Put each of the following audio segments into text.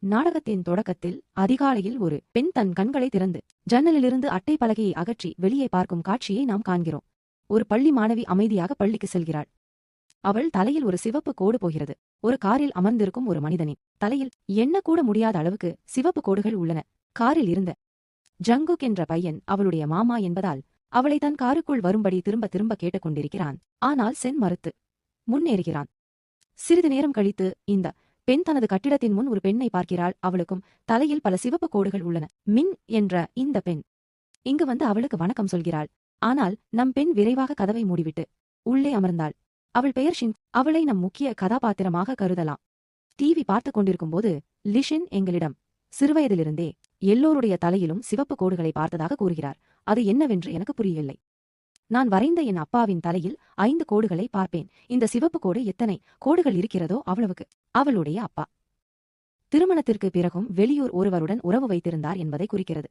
நாடகத்தின் தொடக்கத்தில் அதிகாலையில் ஒரு பெண் தன் கண்களை திறந்து ஜன்னலிலிருந்து அட்டை பலகையை அகற்றி வெளியே பார்க்கும் காட்சியை நாம் காண்கிறோம். ஒரு பள்ளி மாணவி அமைதியாக பள்ளிக்கு செல்கிறாள். அவள் தலையில் ஒரு சிவப்பு கோடு போகிறது. ஒரு காரில் அமர்ந்திருக்கும் ஒரு மனிதனின் தலையில் எண்ணக்கூட முடியாத அளவுக்கு சிவப்பு கோடுகள் உள்ளன. காரில் இருந்த ஜங்குக் என்ற பையன் அவளுடைய மாமா என்பதால் அவளை தன் காருக்குள் வரும்படி திரும்ப திரும்ப கேட்டுக்கொண்டிருக்கிறான். ஆனால் சென் மறுத்து முன்னேறுகிறான். சிறிது நேரம் கழித்து இந்த பெண் தனது கட்டிடத்தின் முன் ஒரு பெண்ணை பார்க்கிறாள். அவளுக்கும் தலையில் பல சிவப்பு கோடுகள் உள்ளன. மின் என்ற இந்த பெண் இங்கு வந்து அவளுக்கு வணக்கம் சொல்கிறாள். ஆனால் நம் பெண் விரைவாக கதவை மூடிவிட்டு உள்ளே அமர்ந்தாள். அவள் பெயர் ஷின். அவளை நம் முக்கிய கதாபாத்திரமாக கருதலாம். டிவி பார்த்துக் கொண்டிருக்கும்போது லிஷின் எங்களிடம் சிறுவயதிலிருந்தே எல்லோருடைய தலையிலும் சிவப்பு கோடுகளை பார்த்ததாக கூறுகிறார். அது என்னவென்று எனக்கு புரியவில்லை. நான் வரைந்த என் அப்பாவின் தலையில் 5 கோடுகளை பார்ப்பேன். இந்த சிவப்பு கோடு எத்தனை கோடுகள் இருக்கிறதோ அவ்வளவுக்கு. அவளுடைய அப்பா திருமணத்திற்கு பிறகும் வெளியூர் ஒருவருடன் உறவு வைத்திருந்தார் என்பதை குறிக்கிறது.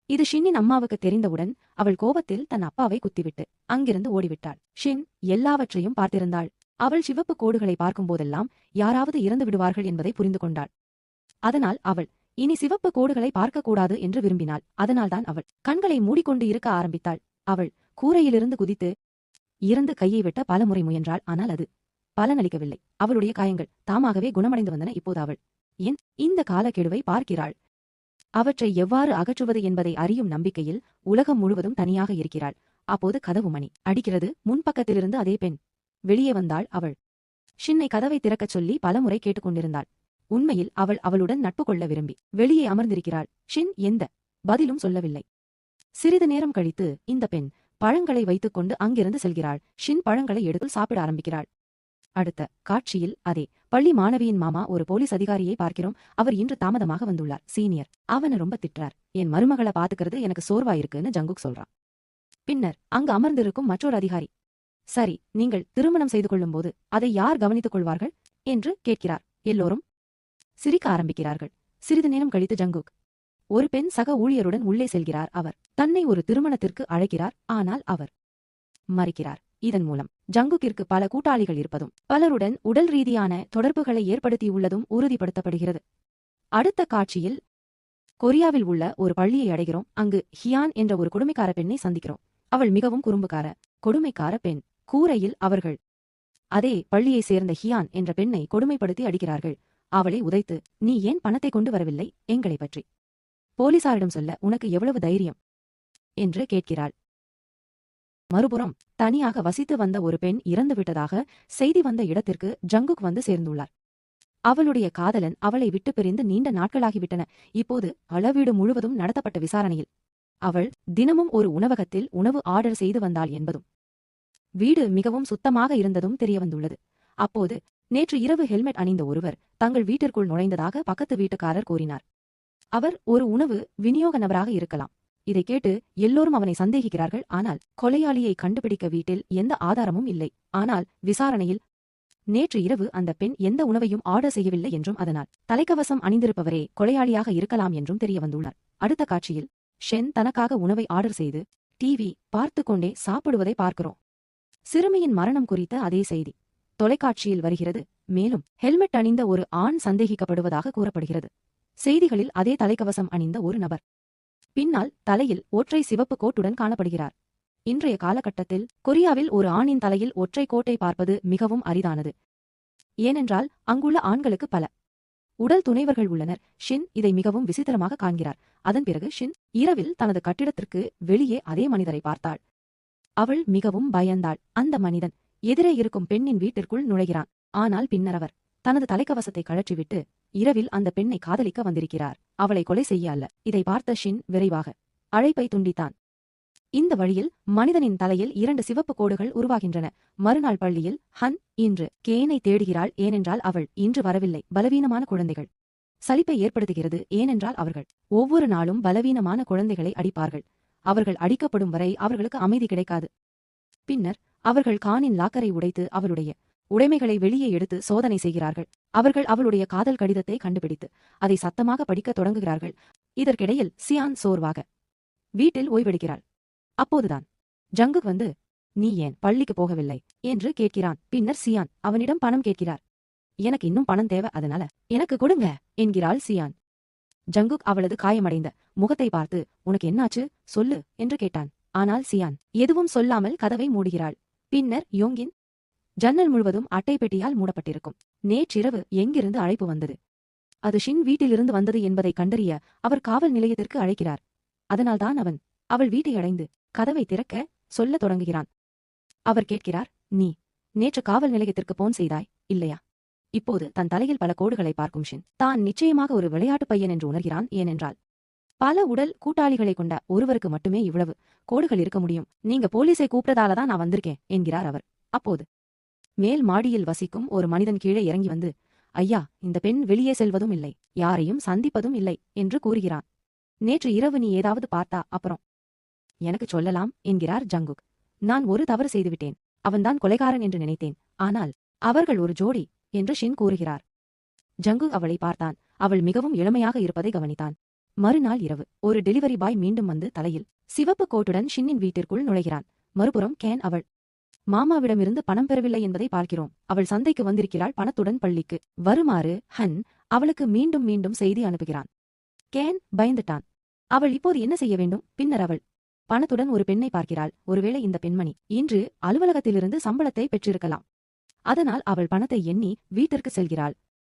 இது ஷின்னின் அம்மாவுக்கு தெரிந்தவுடன் அவள் கோபத்தில் தன் அப்பாவை குத்திவிட்டு அங்கிருந்து ஓடிவிட்டாள். ஷின் எல்லாவற்றையும் பார்த்திருந்தாள். அவள் சிவப்பு கோடுகளை பார்க்கும்போதெல்லாம் யாராவது இறந்து விடுவார்கள் என்பதை புரிந்து கொண்டாள். அதனால் அவள் இனி சிவப்பு கோடுகளை பார்க்கக்கூடாது என்று விரும்பினாள். அதனால்தான் அவள் கண்களை மூடிக்கொண்டு இருக்க ஆரம்பித்தாள். அவள் கூரையிலிருந்து குதித்து இறந்து கையை வெட்ட பலமுறை முயன்றாள். ஆனால் அது பலனளிக்கவில்லை. அவளுடைய காயங்கள் தாமாகவே குணமடைந்து வந்தன. இப்போது அவள் ஏன் இந்த காலக்கெடுவை பார்க்கிறாள்? அவற்றை எவ்வாறு அகற்றுவது என்பதை அறியும் நம்பிக்கையில் உலகம் முழுவதும் தனியாக இருக்கிறாள். அப்போது கதவு மணி அடிக்கிறது. முன்பக்கத்திலிருந்து அதே பெண் வெளியே வந்தாள். அவள் ஷின்னை கதவை திறக்கச் சொல்லி பலமுறை கேட்டுக்கொண்டிருந்தாள். உண்மையில் அவள் அவளுடன் நட்பு கொள்ள விரும்பி வெளியே அமர்ந்திருக்கிறாள். ஷின் எந்த பதிலும் சொல்லவில்லை. சிறிது நேரம் கழித்து இந்த பெண் பழங்களை வைத்துக்கொண்டு அங்கிருந்து செல்கிறாள். ஷின் பழங்களை எடுத்து சாப்பிட ஆரம்பிக்கிறாள். அடுத்த காட்சியில் அதே பள்ளி மாணவியின் மாமா ஒரு போலீஸ் அதிகாரியை பார்க்கிறோம். அவர் இன்று தாமதமாக வந்துள்ளார். சீனியர் அவனை ரொம்ப திட்டுறார். என் மருமகளை பாத்துக்கிறது எனக்கு சோர்வா இருக்குன்னு ஜங்குக் சொல்றான். பின்னர் அங்கு அமர்ந்திருக்கும் மற்றொரு அதிகாரி, சரி, நீங்கள் திருமணம் செய்து கொள்ளும்போது அதை யார் கவனித்துக் கொள்வார்கள் என்று கேட்கிறார். எல்லோரும் சிரிக்க ஆரம்பிக்கிறார்கள். சிறிது நேரம் கழித்து ஜங்குக் ஒரு பெண் சக ஊழியருடன் உள்ளே செல்கிறார். அவர் தன்னை ஒரு திருமணத்திற்கு அழைக்கிறார். ஆனால் அவர் மறுக்கிறார். இதன் மூலம் ஜங்குக்கிற்கு பல கூட்டாளிகள் இருப்பதும் பலருடன் உடல் ரீதியான தொடர்புகளை ஏற்படுத்தியுள்ளதும் உறுதிப்படுத்தப்படுகிறது. அடுத்த காட்சியில் கொரியாவில் உள்ள ஒரு பள்ளியை அடைகிறோம். அங்கு ஹியான் என்ற ஒரு கொடுமைக்கார பெண்ணை சந்திக்கிறோம். அவள் மிகவும் குறும்புக்கார கொடுமைக்கார பெண். கூரையில் அவர்கள் அதே பள்ளியைச் சேர்ந்த ஹியான் என்ற பெண்ணை கொடுமைப்படுத்தி அடிக்கிறார்கள். அவளை உதைத்து, நீ ஏன் பணத்தை கொண்டு வரவில்லை எங்களை பற்றி போலீசாரிடம் சொல்ல உனக்கு எவ்வளவு தைரியம் என்று கேட்கிறாள். மறுபுறம் தனியாக வசித்து வந்த ஒரு பெண் இறந்துவிட்டதாக செய்தி வந்த இடத்திற்கு ஜங்குக் வந்து சேர்ந்துள்ளார். அவளுடைய காதலன் அவளை விட்டு பிரிந்து நீண்ட நாட்களாகிவிட்டன. இப்போது அளவீடு முழுவதும் நடத்தப்பட்ட விசாரணையில் அவள் தினமும் ஒரு உணவகத்தில் உணவு ஆர்டர் செய்து வந்தாள் என்பதும் வீடு மிகவும் சுத்தமாக இருந்ததும் தெரியவந்துள்ளது. அப்போது நேற்று இரவு ஹெல்மெட் அணிந்த ஒருவர் தங்கள் வீட்டிற்குள் நுழைந்ததாக பக்கத்து வீட்டுக்காரர் கூறினார். அவர் ஒரு உணவு விநியோக நபராக இருக்கலாம். இதை கேட்டு எல்லோரும் அவனை சந்தேகிக்கிறார்கள். ஆனால் கொலையாளியை கண்டுபிடிக்க வீட்டில் எந்த ஆதாரமும் இல்லை. ஆனால் விசாரணையில் நேற்று இரவு அந்த பெண் எந்த உணவையும் ஆர்டர் செய்யவில்லை என்றும் அதனால் தலைக்கவசம் அணிந்திருப்பவரே கொலையாளியாக இருக்கலாம் என்றும் தெரிய வந்துள்ளார். அடுத்த காட்சியில் ஷென் தனக்காக உணவை ஆர்டர் செய்து டிவி பார்த்து கொண்டே சாப்பிடுவதை பார்க்கிறோம். சிறுமியின் மரணம் குறித்த அதே செய்தி தொலைக்காட்சியில் வருகிறது. மேலும் ஹெல்மெட் அணிந்த ஒரு ஆண் சந்தேகிக்கப்படுவதாக கூறப்படுகிறது. செய்திகளில் அதே தலைக்கவசம் அணிந்த ஒரு நபர் பின்னால் தலையில் ஒற்றை சிவப்பு கோட்டுடன் காணப்படுகிறார். இன்றைய காலகட்டத்தில் கொரியாவில் ஒரு ஆணின் தலையில் ஒற்றை கோட்டை பார்ப்பது மிகவும் அரிதானது. ஏனென்றால் அங்குள்ள ஆண்களுக்கு பல உடல் துணைவர்கள் உள்ளனர். ஷின் இதை மிகவும் விசித்திரமாக காண்கிறார். அதன் பிறகு ஷின் இரவில் தனது கட்டிடத்திற்கு வெளியே அதே மனிதரை பார்த்தாள். அவள் மிகவும் பயந்தாள். அந்த மனிதன் எதிரே இருக்கும் பெண்ணின் வீட்டிற்குள் நுழைகிறான். ஆனால் பின்னர் அவர் தனது தலைக்கவசத்தை கழற்றிவிட்டு இரவில் அந்த பெண்ணை காதலிக்க வந்திருக்கிறார். அவளை கொலை செய்ய அல்ல. இதை பார்த்த ஷின் விரைவாக அழைப்பை துண்டித்தான். இந்த வழியில் மனிதனின் தலையில் 2 சிவப்பு கோடுகள் உருவாகின்றன. மறுநாள் பள்ளியில் ஹன் இன்று கேனை தேடுகிறாள். ஏனென்றால் அவள் இன்று வரவில்லை. பலவீனமான குழந்தைகள் சலிப்பை ஏற்படுத்துகிறது. ஏனென்றால் அவர்கள் ஒவ்வொரு நாளும் பலவீனமான குழந்தைகளை அடிப்பார்கள். அவர்கள் அடிக்கப்படும் வரை அவர்களுக்கு அமைதி கிடைக்காது. பின்னர் அவர்கள் கானின் லாக்கரை உடைத்து அவளுடைய உடைமைகளை வெளியே எடுத்து சோதனை செய்கிறார்கள். அவர்கள் அவளுடைய காதல் கடிதத்தை கண்டுபிடித்து அதை சத்தமாக படிக்கத் தொடங்குகிறார்கள். இதற்கிடையில் சியான் சோர்வாக வீட்டில் ஓய்வெடுக்கிறாள். அப்போதுதான் ஜங்குக் வந்து, நீ ஏன் பள்ளிக்கு போகவில்லை என்று கேட்கிறான். பின்னர் சியான் அவனிடம் பணம் கேட்கிறார். எனக்கு இன்னும் பணம் தேவை, அதனால எனக்கு கொடுங்க என்கிறாள் சியான். ஜங்குக் அவளது காயமடைந்த முகத்தை பார்த்து, உனக்கு என்னாச்சு சொல்லு என்று கேட்டான். ஆனால் சியான் எதுவும் சொல்லாமல் கதவை மூடுகிறாள். பின்னர் யோங்கின் ஜன்னல் முழுவதும் அட்டை பெட்டியால் மூடப்பட்டிருக்கும். நேற்றிரவு எங்கிருந்து அழைப்பு வந்தது? அது ஷின் வீட்டிலிருந்து வந்தது என்பதை கண்டறிய அவர் காவல் நிலையத்திற்கு அழைக்கிறார். அதனால்தான் அவன் அவள் வீட்டை அடைந்து கதவை திறக்க சொல்லத் தொடங்குகிறான். அவர் கேட்கிறார், நீ நேற்று காவல் நிலையத்திற்கு போன் செய்தாய் இல்லையா? இப்போது தன் தலையில் பல கோடுகளை பார்க்கும் ஷின் தான் நிச்சயமாக ஒரு விளையாட்டு பையன் என்று உணர்கிறான். ஏனென்றால் பல உடல் கூட்டாளிகளை கொண்ட ஒருவருக்கு மட்டுமே இவ்வளவு கோடுகள் இருக்க முடியும். நீங்க போலீஸை கூப்பிட்டதாலதான் நான் வந்திருக்கேன் என்கிறார் அவர். அப்போது மேல் மாடியில் வசிக்கும் ஒரு மனிதன் கீழே இறங்கி வந்து, ஐயா, இந்த பெண் வெளியே செல்வதும் இல்லை, யாரையும் சந்திப்பதும் இல்லை என்று கூறுகிறான். நேற்று இரவு நீ ஏதாவது பார்த்தா அப்புறம் எனக்கு சொல்லலாம் என்கிறார் ஜங்குக். நான் ஒரு தவறு செய்துவிட்டேன். அவன்தான் கொலைகாரன் என்று நினைத்தேன். ஆனால் அவர்கள் ஒரு ஜோடி என்று ஷின் கூறுகிறார். ஜங்குக் அவளை பார்த்தான். அவள் மிகவும் இளமையாக இருப்பதை கவனித்தான். மறுநாள் இரவு ஒரு டெலிவரி பாய் மீண்டும் வந்து தலையில் சிவப்பு கோட்டுடன் ஷின்னின் வீட்டிற்குள் நுழைகிறான். மறுபுறம் கேன் அவள் மாமாவிடமிருந்து பணம் பெறவில்லை என்பதை பார்க்கிறோம். அவள் சந்தைக்கு வந்திருக்கிறாள், பணத்துடன் பள்ளிக்கு வருமாறு ஹன் அவளுக்கு மீண்டும் மீண்டும் செய்தி அனுப்புகிறான். கேன் பயந்துட்டான். அவள் இப்போது என்ன செய்ய வேண்டும்? பின்னர் அவள் பணத்துடன் ஒரு பெண்ணை பார்க்கிறாள். ஒருவேளை இந்த பெண்மணி இன்று அலுவலகத்திலிருந்து சம்பளத்தை பெற்றிருக்கலாம். அதனால் அவள் பணத்தை எண்ணி வீட்டிற்கு செல்கிறாள்.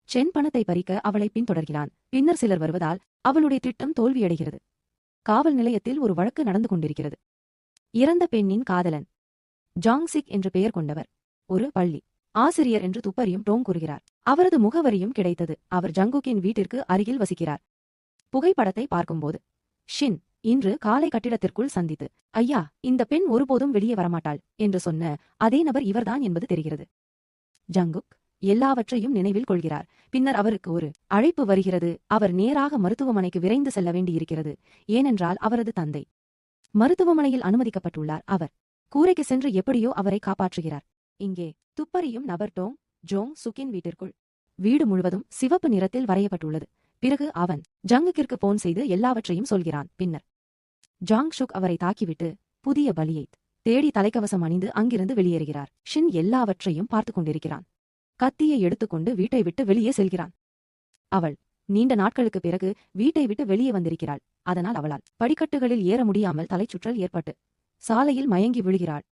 சென் பணத்தை பறிக்க அவளை பின்தொடர்கிறான். பின்னர் சிலர் வருவதால் அவளுடைய திட்டம் தோல்வியடைகிறது. காவல் நிலையத்தில் ஒரு வழக்கு நடந்து கொண்டிருக்கிறது. இறந்த பெண்ணின் காதலன் ஜாங்சிக் என்று பெயர் கொண்டவர் ஒரு பள்ளி ஆசிரியர் என்று துப்பறியும் டோங் கூறுகிறார். அவரது முகவரியும் கிடைத்தது. அவர் ஜங்குக்கின் வீட்டிற்கு அருகில் வசிக்கிறார். புகைப்படத்தை பார்க்கும்போது ஷின் இன்று காலை கட்டிடத்திற்குள் சந்தித்து, ஐயா, இந்த பெண் ஒருபோதும் வெளியே வரமாட்டாள் என்று சொன்ன அதே நபர் இவர்தான் என்பது தெரிகிறது. ஜங்குக் எல்லாவற்றையும் நினைவில் கொள்கிறார். பின்னர் அவருக்கு ஒரு அழைப்பு வருகிறது. அவர் நேராக மருத்துவமனைக்கு விரைந்து செல்ல வேண்டியிருக்கிறது. ஏனென்றால் அவரது தந்தை மருத்துவமனையில் அனுமதிக்கப்பட்டுள்ளார். அவர் கூரைக்கு சென்று எப்படியோ அவரை காப்பாற்றுகிறார். இங்கே துப்பறியும் நபர் டோங் ஜோங் சுக்கின் வீட்டிற்குள். வீடு முழுவதும் சிவப்பு நிறத்தில் வரையப்பட்டுள்ளது. பிறகு அவன் ஜங்குக்கிற்கு போன் செய்து எல்லாவற்றையும் சொல்கிறான். பின்னர் ஜாங் ஷுக் அவரை தாக்கிவிட்டு புதிய பலியை தேடி தலைக்கவசம் அணிந்து அங்கிருந்து வெளியேறுகிறார். ஷின் எல்லாவற்றையும் பார்த்துக் கொண்டிருக்கிறான். கத்தியை எடுத்துக்கொண்டு வீட்டை விட்டு வெளியே செல்கிறான். அவள் நீண்ட நாட்களுக்கு பிறகு வீட்டை விட்டு வெளியே வந்திருக்கிறாள். அதனால் அவளால் படிக்கட்டுகளில் ஏற முடியாமல் தலைச்சுற்றல் ஏற்பட்டு சாலையில் மயங்கி விழுகிறாள்.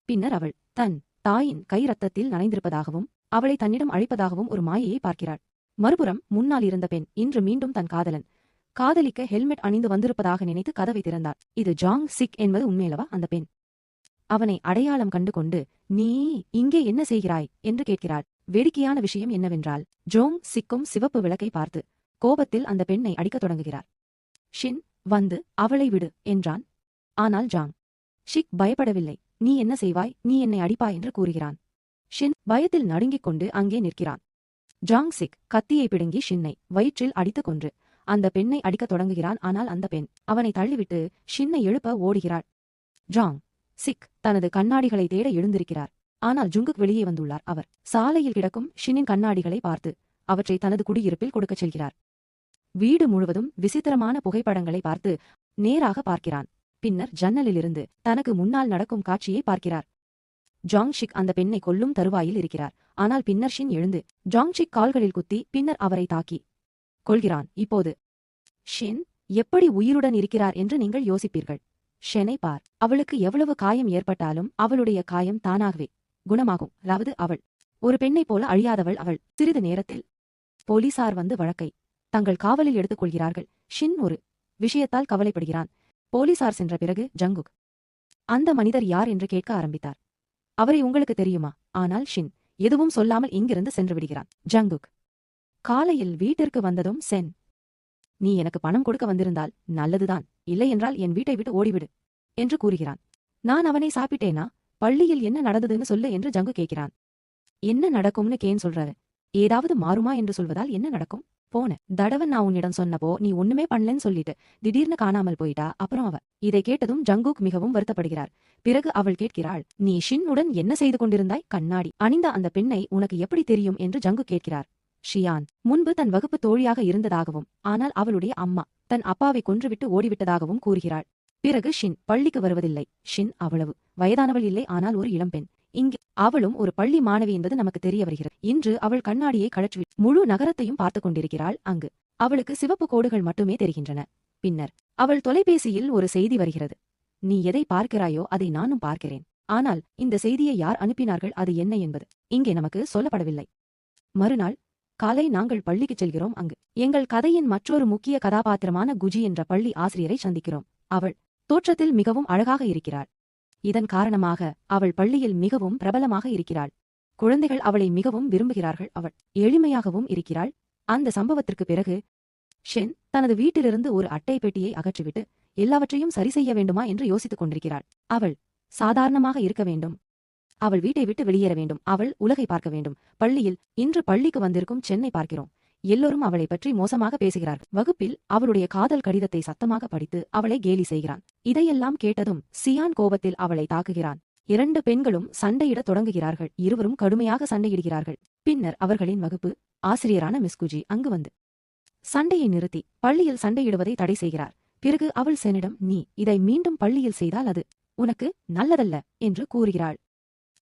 பின்னர் அவள் தன் தாயின் கை ரத்தத்தில் நனைந்திருப்பதாகவும் அவளை தன்னிடம் அழைப்பதாகவும் ஒரு மாயையை பார்க்கிறாள். மறுபுறம் முன்னால் இருந்த பெண் இன்று மீண்டும் தன் காதலன் காதலிக்க ஹெல்மெட் அணிந்து வந்திருப்பதாக நினைத்து கதவை திறந்தாள். இது ஜாங் சிக் என்பது உண்மையல்லவா? அந்த பெண் அவனை அடையாளம் கண்டு கொண்டு, நீ இங்கே என்ன செய்கிறாய் என்று கேட்கிறாள். வேடிக்கையான விஷயம் என்னவென்றால், ஜோங் சிக்கும் சிவப்பு விளக்கை பார்த்து கோபத்தில் அந்த பெண்ணை அடிக்கத் தொடங்குகிறார். ஷின் வந்து அவளை விடு என்றான். ஆனால் ஜாங் ஷிக் பயப்படவில்லை. நீ என்ன செய்வாய்? நீ என்னை அடிப்பாய் என்று கூறுகிறான். ஷின் பயத்தில் நடுங்கிக் கொண்டு அங்கே நிற்கிறான். ஜாங் சிக் கத்தியை பிடுங்கி ஷின்னை வயிற்றில் அடித்துக் கொன்று அந்த பெண்ணை அடிக்கத் தொடங்குகிறான். ஆனால் அந்த பெண் அவனை தள்ளிவிட்டு ஷின்னை எழுப்ப ஓடுகிறாள். ஜாங் சிக் தனது கண்ணாடிகளை தேட எழுந்திருக்கிறார். ஆனால் ஜுங்குக் வெளியே வந்துள்ளார். அவர் சாலையில் கிடக்கும் ஷினின் கண்ணாடிகளை பார்த்து அவற்றை தனது குடியிருப்பில் கொடுக்கச் செல்கிறார். வீடு முழுவதும் விசித்திரமான புகைப்படங்களை பார்த்து நேராக பார்க்கிறான். பின்னர் ஜன்னலிலிருந்து தனக்கு முன்னால் நடக்கும் காட்சியை பார்க்கிறார். ஜாங்ஷிக் அந்த பெண்ணை கொல்லும் தருவாயில் இருக்கிறார். ஆனால் பின்னர் ஷின் எழுந்து ஜாங்ஷிக் கால்களில் குத்தி பின்னர் அவரை தாக்கி கொள்கிறான். இப்போது ஷின் எப்படி உயிருடன் இருக்கிறார் என்று நீங்கள் யோசிப்பீர்கள். ஷெனை பார். அவளுக்கு எவ்வளவு காயம் ஏற்பட்டாலும் அவளுடைய காயம் தானாகவே குணமாகும். அதாவது அவள் ஒரு பெண்ணைப் போல அழியாதவள். அவள் சிறிது நேரத்தில் போலீசார் வந்து வழக்கை தங்கள் காவலில் எடுத்துக் கொள்கிறார்கள். ஷின் ஒரு விஷயத்தால் கவலைப்படுகிறான். போலீசார் சென்ற பிறகு ஜங்குக் அந்த மனிதர் யார் என்று கேட்க ஆரம்பித்தார். அவரை உங்களுக்கு தெரியுமா? ஆனால் ஷின் எதுவும் சொல்லாமல் இங்கிருந்து சென்று விடுகிறான். ஜங்குக் காலையில் வீட்டிற்கு வந்ததும் சென், நீ எனக்கு பணம் கொடுக்க வந்திருந்தால் நல்லதுதான், இல்லையென்றால் என் வீட்டை விட்டு ஓடிவிடு என்று கூறுகிறான். நான் அவனை சாப்பிட்டேனா? பள்ளியில் என்ன நடந்ததுன்னு சொல்லு என்று ஜங்கு கேட்கிறான். என்ன நடக்கும்னு கேன் சொல்றாரு. ஏதாவது மாறுமா என்று சொல்வதால் என்ன நடக்கும்? போன தடவை நான் உன்னிடம் சொன்னப்போ நீ ஒண்ணுமே பண்ணலன்னு சொல்லிட்டு திடீர்னு காணாமல் போயிட்டா. அப்புறம் அவ இதை கேட்டதும் ஜங்குக் மிகவும் வருத்தப்படுகிறார். பிறகு அவள் கேட்கிறாள், நீ ஷின் உடன் என்ன செய்து கொண்டிருந்தாய்? கண்ணாடி அணிந்த அந்த பெண்ணை உனக்கு எப்படி தெரியும் என்று ஜங்கு கேட்கிறார். ஷியான் முன்பு தன் வகுப்பு தோழியாக இருந்ததாகவும் ஆனால் அவளுடைய அம்மா தன் அப்பாவை கொன்றுவிட்டு ஓடிவிட்டதாகவும் கூறுகிறாள். பிறகு ஷின் பள்ளிக்கு வருவதில்லை. ஷின் அவ்வளவு வயதானவள் இல்லை, ஆனால் ஒரு இளம்பெண். இங்கே அவளும் ஒரு பள்ளி மாணவி என்பது நமக்கு தெரிய வருகிறது. இன்று அவள் கண்ணாடியை கழற்றி முழு நகரத்தையும் பார்த்துக் கொண்டிருக்கிறாள். அங்கு அவளுக்கு சிவப்பு கோடுகள் மட்டுமே தெரிகின்றன. பின்னர் அவள் தொலைபேசியில் ஒரு செய்தி வருகிறது. நீ எதை பார்க்கிறாயோ அதை நானும் பார்க்கிறேன். ஆனால் இந்த செய்தியை யார் அனுப்பினார்கள், அது என்ன என்பது இங்கே நமக்கு சொல்லப்படவில்லை. மறுநாள் காலை நாங்கள் பள்ளிக்குச் செல்கிறோம். அங்கு எங்கள் கதையின் மற்றொரு முக்கிய கதாபாத்திரமான குஜி என்ற பள்ளி ஆசிரியரை சந்திக்கிறோம். அவள் தோற்றத்தில் மிகவும் அழகாக இருக்கிறாள். இதன் காரணமாக அவள் பள்ளியில் மிகவும் பிரபலமாக இருக்கிறாள். குழந்தைகள் அவளை மிகவும் விரும்புகிறார்கள். அவள் எளிமையாகவும் இருக்கிறாள். அந்த சம்பவத்திற்கு பிறகு ஷென் தனது வீட்டிலிருந்து ஒரு அட்டை பெட்டியை அகற்றிவிட்டு எல்லாவற்றையும் சரி செய்ய வேண்டுமா என்று யோசித்துக் கொண்டிருக்கிறாள். அவள் சாதாரணமாக இருக்க வேண்டும். அவள் வீட்டை விட்டு வெளியேற வேண்டும். அவள் உலகை பார்க்க வேண்டும். பள்ளியில் இன்று பள்ளிக்கு வந்திருக்கும் சென்னை பார்க்கிறோம். எல்லோரும் அவளை பற்றி மோசமாக பேசுகிறார்கள். வகுப்பில் அவளுடைய காதல் கடிதத்தை சத்தமாக படித்து அவளை கேலி செய்கிறான். இதையெல்லாம் கேட்டதும் சியான் கோபத்தில் அவளை தாக்குகிறான். 2 பெண்களும் சண்டையிடத் தொடங்குகிறார்கள். இருவரும் கடுமையாக சண்டையிடுகிறார்கள். பின்னர் அவர்களின் வகுப்பு ஆசிரியரான மிஸ் குஜி அங்கு வந்து சண்டையை நிறுத்தி பள்ளியில் சண்டையிடுவதை தடை செய்கிறார். பிறகு அவள் செனிடம், நீ இதை மீண்டும் பள்ளியில் செய்தால் அது உனக்கு நல்லதல்ல என்று கூறுகிறாள்.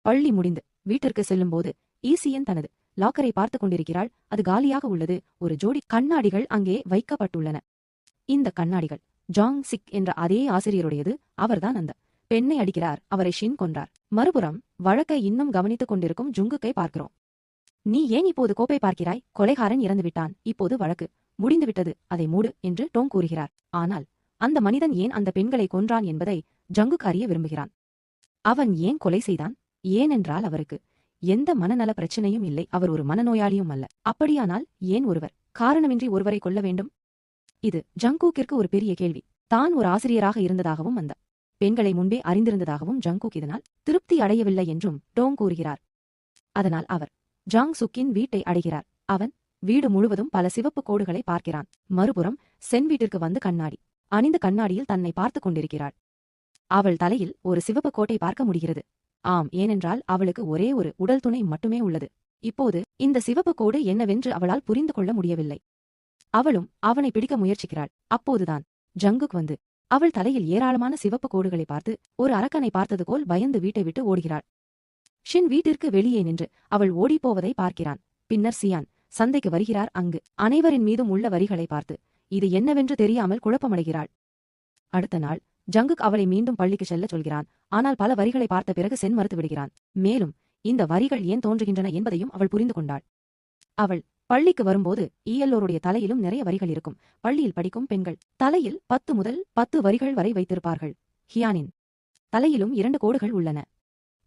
பள்ளி முடிந்து வீட்டிற்கு செல்லும்போது ஈசியன் தனது லாக்கரை பார்த்துக் கொண்டிருக்கிறாள். அது காலியாக உள்ளது. ஒரு ஜோடி கண்ணாடிகள் அங்கே வைக்கப்பட்டுள்ளன. இந்த கண்ணாடிகள் ஜாங் சிக் என்ற அதே ஆசிரியருடையது. அவர்தான் அந்த பெண்ணை அடிக்கிறார். அவரை ஷின் கொன்றார். மறுபுறம் வழக்கை இன்னும் கவனித்துக் கொண்டிருக்கும் ஜுங்குக்கை பார்க்கிறோம். நீ ஏன் இப்போது கோப்பை பார்க்கிறாய்? கொலைகாரன் இறந்துவிட்டான். இப்போது வழக்கு முடிந்துவிட்டது, அதை மூடு என்று டோங் கூறுகிறார். ஆனால் அந்த மனிதன் ஏன் அந்த பெண்களை கொன்றான் என்பதை ஜங்குக் அறிய விரும்புகிறான். அவன் ஏன் கொலை செய்தான்? ஏனென்றால் அவருக்கு எந்த மனநல பிரச்சனையும் இல்லை. அவர் ஒரு மனநோயாளியும் அல்ல. அப்படியானால் ஏன் ஒருவர் காரணமின்றி ஒருவரை கொல்ல வேண்டும்? இது ஜங்கூக்கிற்கு ஒரு பெரிய கேள்வி. தான் ஒரு ஆசிரியராக இருந்ததாகவும் அந்த பெண்களை முன்பே அறிந்திருந்ததாகவும் ஜங்கூக் இதனால் திருப்தி அடையவில்லை என்றும் டோங் கூறுகிறார். அதனால் அவர் ஜாங் சுக்கின் வீட்டை அடைகிறார். அவன் வீடு முழுவதும் பல சிவப்பு கோடுகளை பார்க்கிறான். மறுபுறம் சென் வீட்டிற்கு வந்து கண்ணாடி அணிந்த கண்ணாடியில் தன்னை பார்த்துக் கொண்டிருக்கிறாள். அவள் தலையில் ஒரு சிவப்பு கோட்டை பார்க்க முடிகிறது. ஆம், ஏனென்றால் அவளுக்கு ஒரே ஒரு உடல் துணை மட்டுமே உள்ளது. இப்போது இந்த சிவப்பு கோடு என்னவென்று அவளால் புரிந்து கொள்ள முடியவில்லை. அவளும் அவனை பிடிக்க முயற்சிக்கிறாள். அப்போதுதான் ஜங்குக் வந்து அவள் தலையில் ஏராளமான சிவப்பு கோடுகளை பார்த்து ஒரு அரக்கனை பார்த்தது போல் பயந்து வீட்டை விட்டு ஓடுகிறாள். ஷின் வீட்டிற்கு வெளியே நின்று அவள் ஓடிப்போவதை பார்க்கிறான். பின்னர் சியான் சந்தைக்கு வருகிறார். அங்கு அனைவரின் மீதும் உள்ள வரிகளை பார்த்து இது என்னவென்று தெரியாமல் குழப்பமடைகிறாள். அடுத்த நாள் ஜங்குக் அவளை மீண்டும் பள்ளிக்கு செல்லச் சொல்கிறான். ஆனால் பல வரிகளை பார்த்த பிறகு சென் மறுத்து விடுகிறான். மேலும் இந்த வரிகள் ஏன் தோன்றுகின்றன என்பதையும் அவள் புரிந்து கொண்டாள். அவள் பள்ளிக்கு வரும்போது எல்லோருடைய தலையிலும் நிறைய வரிகள் இருக்கும். பள்ளியில் படிக்கும் பெண்கள் தலையில் 10 முதல் 10 வரிகள் வரை வைத்திருப்பார்கள். ஹியானின் தலையிலும் 2 கோடுகள் உள்ளன.